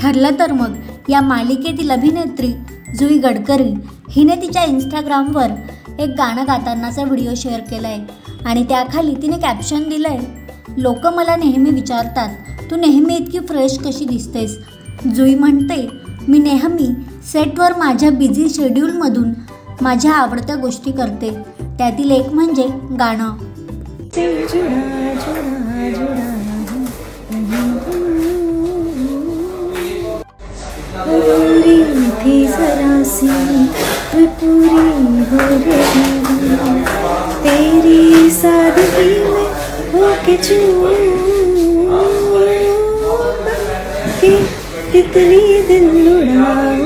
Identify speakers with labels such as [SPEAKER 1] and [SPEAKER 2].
[SPEAKER 1] ठरलं तर मग या मालिकेतील अभिनेत्री जुई गडकरी हिने तिच्या इंस्टाग्रामवर एक गाणं गातानाचा व्हिडिओ शेअर केला आहे आणि त्याखाली तिने कॅप्शन दिलं आहे, लोक मला नेहमी विचारतात तू नेहमी इतकी फ्रेश कशी दिसतेस. जुई म्हणते, मी नेहमी सेटवर माझ्या बिझी शेड्यूलमधून माझ्या आवडत्या गोष्टी करते, त्यातील एक म्हणजे गाणं. थी जरा सी पूरी हो रही तेरी सादगी में होके चूम के तितली दिल उड़ा